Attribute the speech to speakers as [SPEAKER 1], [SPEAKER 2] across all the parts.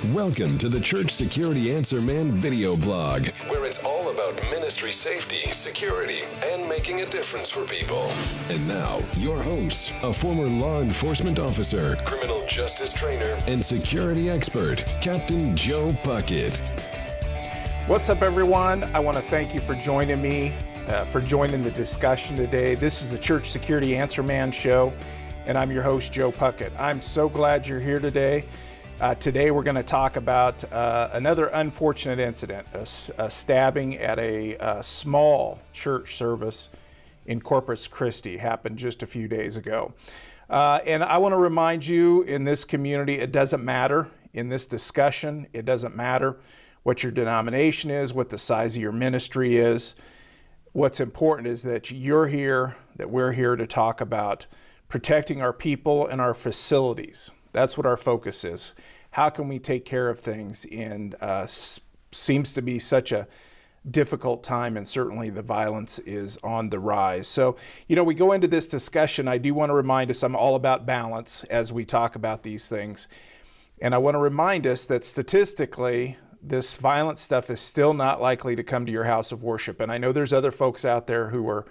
[SPEAKER 1] Welcome to the Church Security Answer Man video blog, where it's all about ministry safety, security, and making a difference for people. And now, your host, a former law enforcement officer, criminal justice trainer, and security expert, Captain Joe Puckett.
[SPEAKER 2] What's up, everyone? I want to thank you for joining me, for joining the discussion today. This is the Church Security Answer Man show, and I'm your host, Joe Puckett. I'm so glad you're here today. Today we're going to talk about another unfortunate incident, a stabbing at a small church service in Corpus Christi. Happened just a few days ago. And I want to remind you, in this community, it doesn't matter. In this discussion, it doesn't matter what your denomination is, what the size of your ministry is. What's important is that you're here, that we're here to talk about protecting our people and our facilities. That's what our focus is. How can we take care of things in seems to be such a difficult time, and certainly the violence is on the rise. So, we go into this discussion. I do want to remind us I'm all about balance as we talk about these things. And I want to remind us that statistically, this violent stuff is still not likely to come to your house of worship. And I know there's other folks out there who are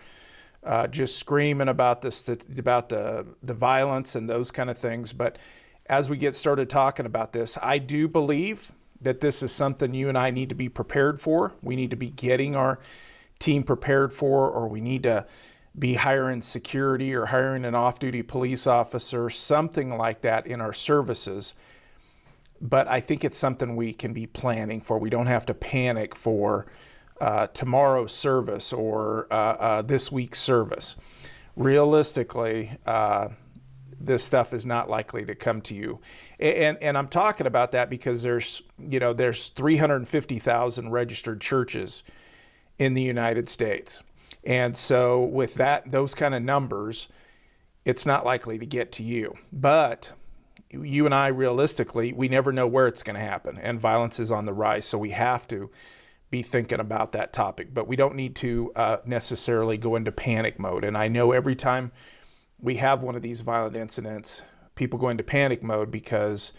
[SPEAKER 2] just screaming about the violence and those kind of things. But as we get started talking about this, I do believe that this is something you and I need to be prepared for. We need to be getting our team prepared for, or we need to be hiring security or hiring an off-duty police officer, something like that in our services. But I think it's something we can be planning for. We don't have to panic for tomorrow's service or this week's service. Realistically, this stuff is not likely to come to you. And I'm talking about that because there's 350,000 registered churches in the United States. And so with those kind of numbers, it's not likely to get to you. But you and I, realistically, we never know where it's going to happen. And violence is on the rise, so we have to be thinking about that topic. But we don't need to necessarily go into panic mode. And I know every time we have one of these violent incidents, people go into panic mode because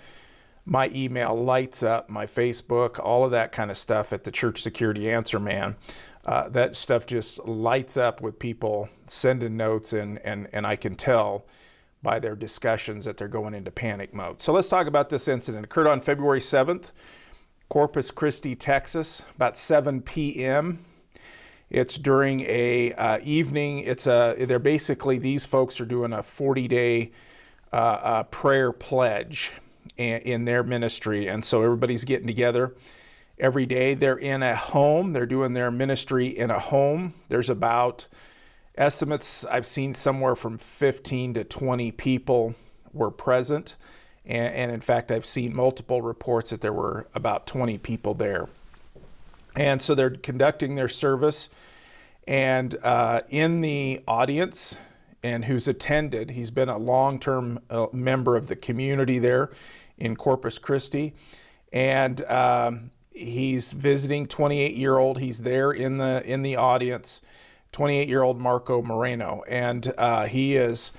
[SPEAKER 2] my email lights up, my Facebook, all of that kind of stuff at the Church Security Answer Man. That stuff just lights up with people sending notes, and I can tell by their discussions that they're going into panic mode. So let's talk about this incident. It occurred on February 7th, Corpus Christi, Texas, about 7 p.m. It's during a evening. They're basically, these folks are doing a 40-day prayer pledge in their ministry. And so everybody's getting together every day. They're in a home. They're doing their ministry in a home. There's about, estimates I've seen, somewhere from 15 to 20 people were present. And in fact, I've seen multiple reports that there were about 20 people there. And so they're conducting their service, and in the audience, and who's attended, he's been a long-term member of the community there in Corpus Christi, and he's visiting 28-year-old. He's there in the audience, 28-year-old Marco Moreno, and he is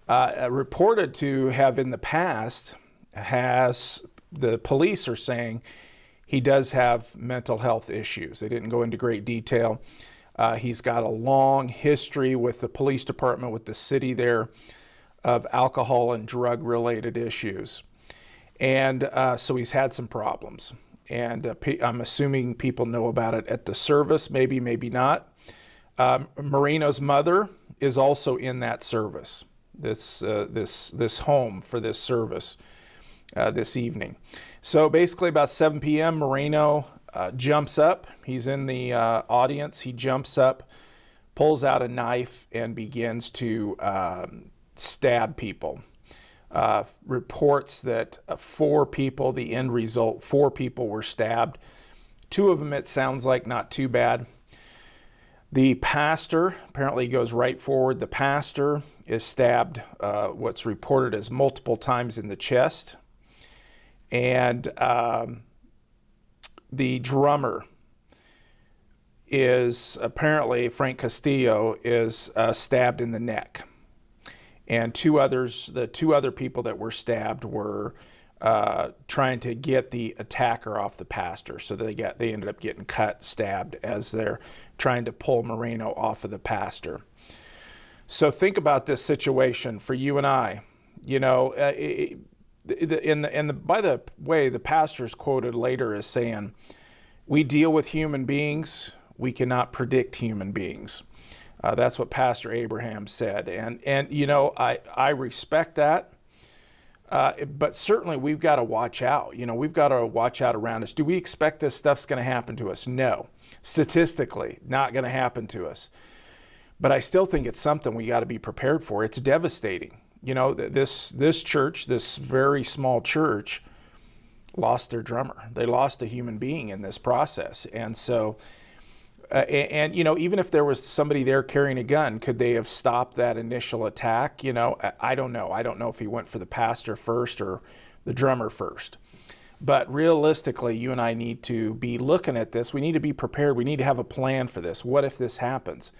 [SPEAKER 2] reported to have in the past, the police are saying, he does have mental health issues. They didn't go into great detail. He's got a long history with the police department, with the city there, of alcohol and drug-related issues. And so he's had some problems. And I'm assuming people know about it at the service, maybe not. Moreno's mother is also in that service, this home for this service this evening. So basically about 7 p.m., Moreno jumps up. He's in the audience. He jumps up, pulls out a knife, and begins to stab people. Reports that 4 people, the end result, 4 people were stabbed. 2 of them, it sounds like, not too bad. The pastor apparently goes right forward. The pastor is stabbed, what's reported as multiple times in the chest. And the drummer is apparently, Frank Castillo, is stabbed in the neck. And the 2 other people that were stabbed were trying to get the attacker off the pastor. So they ended up getting cut, stabbed as they're trying to pull Moreno off of the pastor. So think about this situation for you and I. You know, by the way, the pastor's quoted later as saying, "We deal with human beings. We cannot predict human beings." That's what Pastor Abraham said, and you know, I respect that. But certainly we've got to watch out. You know, we've got to watch out around us. Do we expect this stuff's going to happen to us? No. Statistically, not going to happen to us. But I still think it's something we got to be prepared for. It's devastating. You know, this church, this very small church, lost their drummer. They lost a human being in this process. And so, you know, even if there was somebody there carrying a gun, could they have stopped that initial attack? You know, I don't know. I don't know if he went for the pastor first or the drummer first. But realistically, you and I need to be looking at this. We need to be prepared. We need to have a plan for this. What if this happens?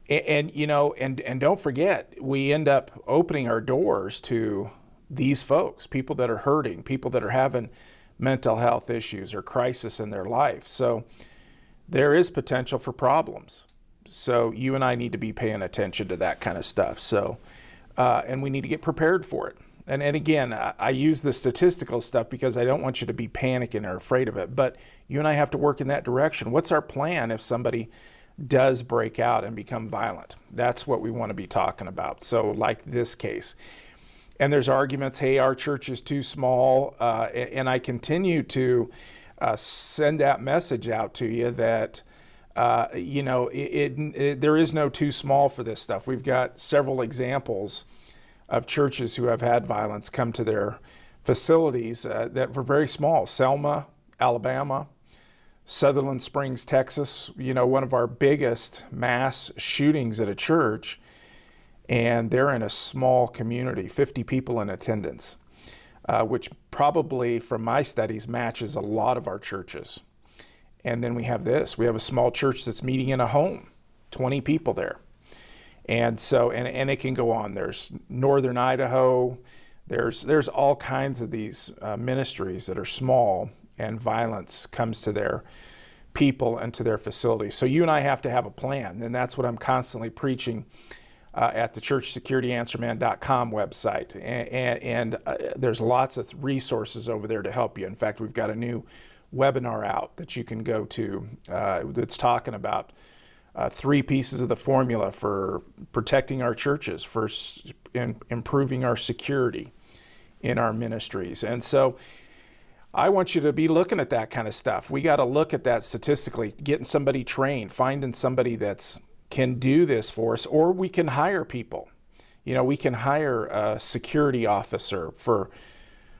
[SPEAKER 2] And you know, and don't forget, we end up opening our doors to these folks, people that are hurting, people that are having mental health issues or crisis in their life. So there is potential for problems. So you and I need to be paying attention to that kind of stuff. So, and we need to get prepared for it. And again, I use the statistical stuff because I don't want you to be panicking or afraid of it. But you and I have to work in that direction. What's our plan if somebody does break out and become violent? That's what we want to be talking about. So like this case. And there's arguments, hey, our church is too small. And I continue to send that message out to you that, you know, there is no too small for this stuff. We've got several examples of churches who have had violence come to their facilities that were very small. Selma, Alabama, Sutherland Springs, Texas, you know, one of our biggest mass shootings at a church, and they're in a small community, 50 people in attendance, which probably, from my studies, matches a lot of our churches. And then we have this. We have a small church that's meeting in a home, 20 people there. And so, and it can go on. There's Northern Idaho. There's all kinds of these ministries that are small, and violence comes to their people and to their facilities. So you and I have to have a plan, and that's what I'm constantly preaching at the churchsecurityanswerman.com website. And there's lots of resources over there to help you. In fact, we've got a new webinar out that you can go to that's talking about 3 pieces of the formula for protecting our churches, for improving our security in our ministries. And so I want you to be looking at that kind of stuff. We got to look at that statistically, getting somebody trained, finding somebody that's can do this for us, or we can hire people. You know, we can hire a security officer for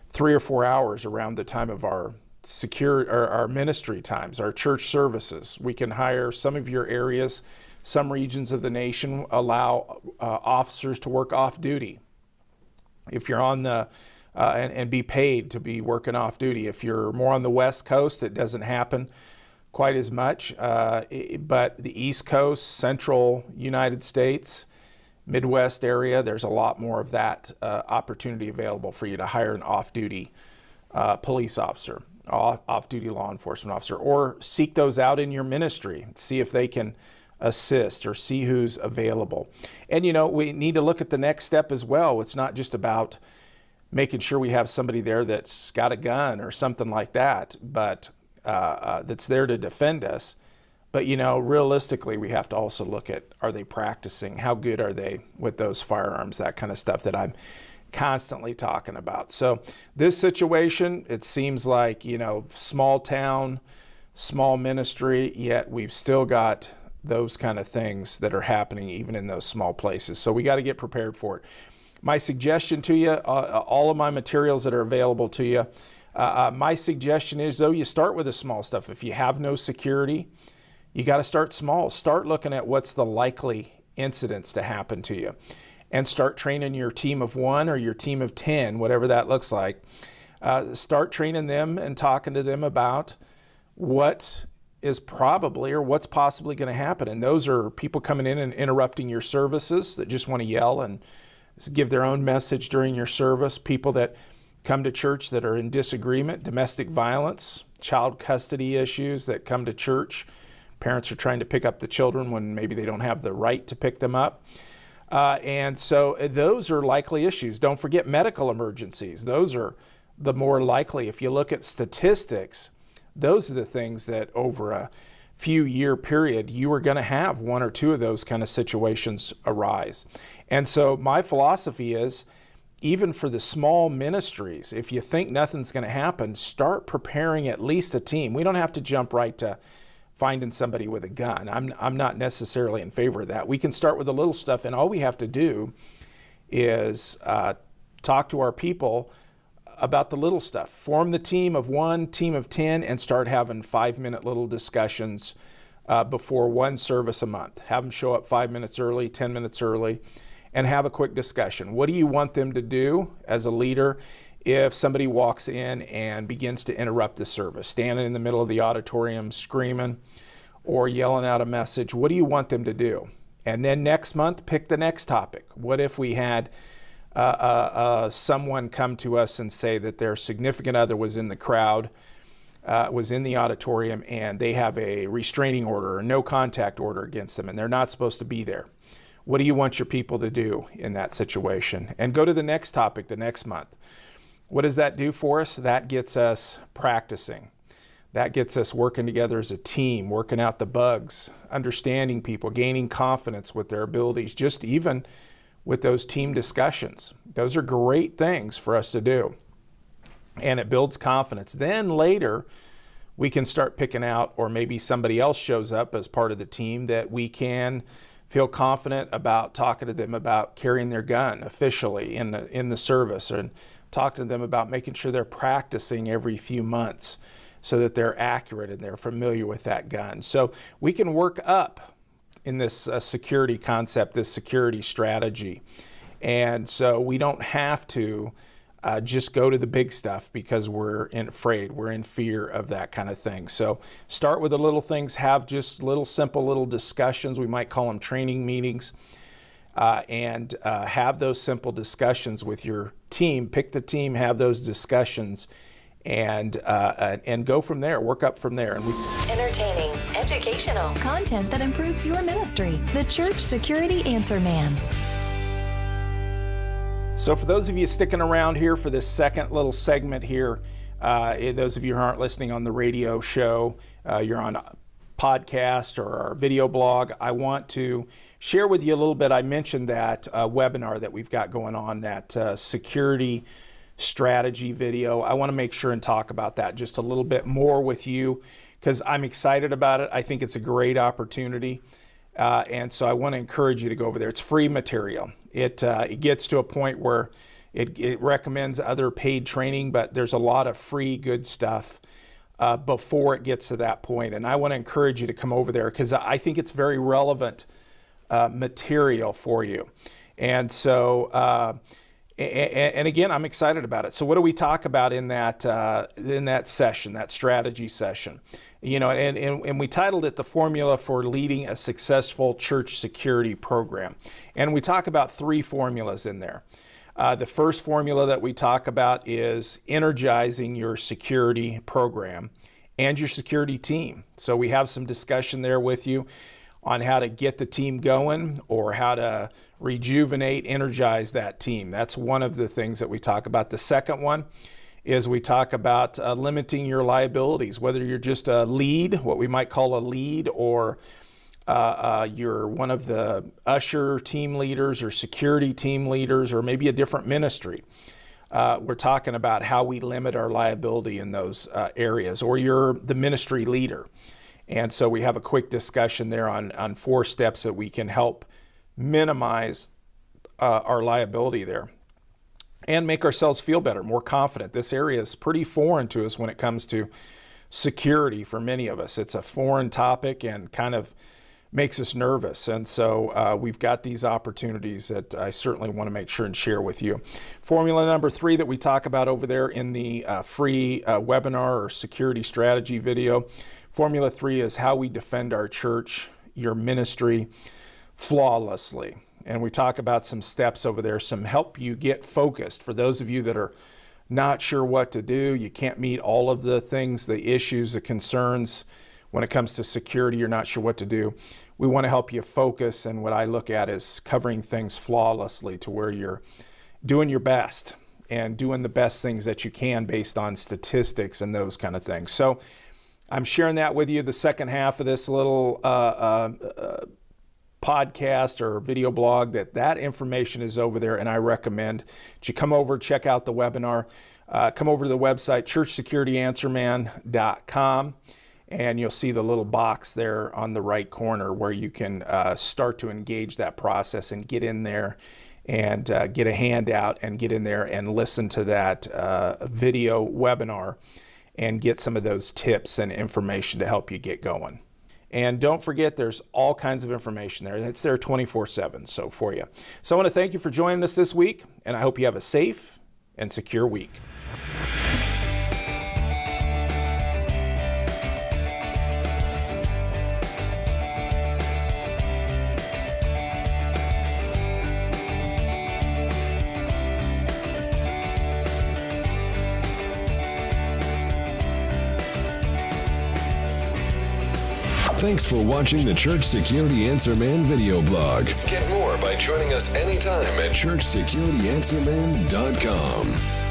[SPEAKER 2] 3 or 4 hours around the time of our our ministry times, our church services. We can hire some of your areas, some regions of the nation allow officers to work off duty. If you're on the and be paid to be working off duty. If you're more on the West Coast, it doesn't happen quite as much. But the East Coast, Central United States, Midwest area, there's a lot more of that opportunity available for you to hire an off-duty police officer, off-duty law enforcement officer, or seek those out in your ministry. See if they can assist or see who's available. And, you know, we need to look at the next step as well. It's not just about making sure we have somebody there that's got a gun or something like that, but that's there to defend us. But, you know, realistically, we have to also look at, are they practicing? How good are they with those firearms? That kind of stuff that I'm constantly talking about. So this situation, it seems like, you know, small town, small ministry, yet we've still got those kind of things that are happening even in those small places. So we got to get prepared for it. My suggestion to you, all of my materials that are available to you, my suggestion is, though, you start with the small stuff. If you have no security, you got to start small. Start looking at what's the likely incidents to happen to you, and start training your team of 1 or your team of 10, whatever that looks like. Start training them and talking to them about what is probably or what's possibly going to happen. And those are people coming in and interrupting your services that just want to yell and give their own message during your service, people that come to church that are in disagreement, domestic violence, child custody issues that come to church. Parents are trying to pick up the children when maybe they don't have the right to pick them up. And so those are likely issues. Don't forget medical emergencies. Those are the more likely. If you look at statistics, those are the things that over a few year period, you are going to have one or two of those kind of situations arise. And so my philosophy is, even for the small ministries, if you think nothing's going to happen, start preparing at least a team. We don't have to jump right to finding somebody with a gun. I'm not necessarily in favor of that. We can start with the little stuff, and all we have to do is talk to our people about the little stuff. Form the team of 1, team of 10, and start having 5-minute little discussions before one service a month. Have them show up 5 minutes early, 10 minutes early, and have a quick discussion. What do you want them to do as a leader if somebody walks in and begins to interrupt the service, standing in the middle of the auditorium screaming or yelling out a message? What do you want them to do? And then next month, pick the next topic. What if we had someone come to us and say that their significant other was in the crowd, was in the auditorium, and they have a restraining order or no contact order against them, and they're not supposed to be there? What do you want your people to do in that situation? And go to the next topic the next month. What does that do for us? That gets us practicing. That gets us working together as a team, working out the bugs, understanding people, gaining confidence with their abilities, just even with those team discussions. Those are great things for us to do. And it builds confidence. Then later, we can start picking out, or maybe somebody else shows up as part of the team that we can feel confident about talking to them about carrying their gun officially in the service, and talking to them about making sure they're practicing every few months so that they're accurate and they're familiar with that gun. So we can work up in this security concept, this security strategy. And so we don't have to just go to the big stuff because we're afraid, we're in fear of that kind of thing. So start with the little things, have just little simple little discussions. We might call them training meetings. And have those simple discussions with your team. Pick the team, have those discussions, and go from there, work up from there. And
[SPEAKER 3] Entertaining, educational, content that improves your ministry. The Church Security Answer Man.
[SPEAKER 2] So for those of you sticking around here for this second little segment here, those of you who aren't listening on the radio show, you're on a podcast or our video blog, I want to share with you a little bit. I mentioned that webinar that we've got going on, that security strategy video. I want to make sure and talk about that just a little bit more with you because I'm excited about it. I think it's a great opportunity. And so I want to encourage you to go over there. It's free material. It gets to a point where it recommends other paid training, but there's a lot of free good stuff before it gets to that point. And I want to encourage you to come over there because I think it's very relevant material for you. And so, and again, I'm excited about it. So what do we talk about in that session, that strategy session? You know, and we titled it The Formula for Leading a Successful Church Security Program. And we talk about 3 formulas in there. The first formula that we talk about is energizing your security program and your security team. So we have some discussion there with you on how to get the team going or how to rejuvenate, energize that team. That's one of the things that we talk about. The second one is we talk about limiting your liabilities, whether you're just a lead, what we might call a lead, or you're one of the usher team leaders or security team leaders, or maybe a different ministry. We're talking about how we limit our liability in those areas, or you're the ministry leader. And so we have a quick discussion there on 4 steps that we can help minimize our liability there and make ourselves feel better, more confident. This area is pretty foreign to us when it comes to security for many of us. It's a foreign topic and kind of makes us nervous. And so we've got these opportunities that I certainly want to make sure and share with you. Formula number 3 that we talk about over there in the free webinar or security strategy video. Formula 3 is how we defend our church, your ministry, flawlessly. And we talk about some steps over there, some help you get focused. For those of you that are not sure what to do, you can't meet all of the things, the issues, the concerns when it comes to security, you're not sure what to do, we want to help you focus. And what I look at is covering things flawlessly to where you're doing your best and doing the best things that you can based on statistics and those kind of things. So I'm sharing that with you, the second half of this little podcast or video blog, that information is over there, and I recommend that you come over, check out the webinar, come over to the website, churchsecurityanswerman.com, and you'll see the little box there on the right corner where you can start to engage that process and get in there and get a handout and get in there and listen to that video webinar and get some of those tips and information to help you get going. And don't forget, there's all kinds of information there. It's there 24/7 for you. So I want to thank you for joining us this week, and I hope you have a safe and secure week.
[SPEAKER 1] Thanks for watching the Church Security Answer Man video blog. Get more by joining us anytime at churchsecurityanswerman.com.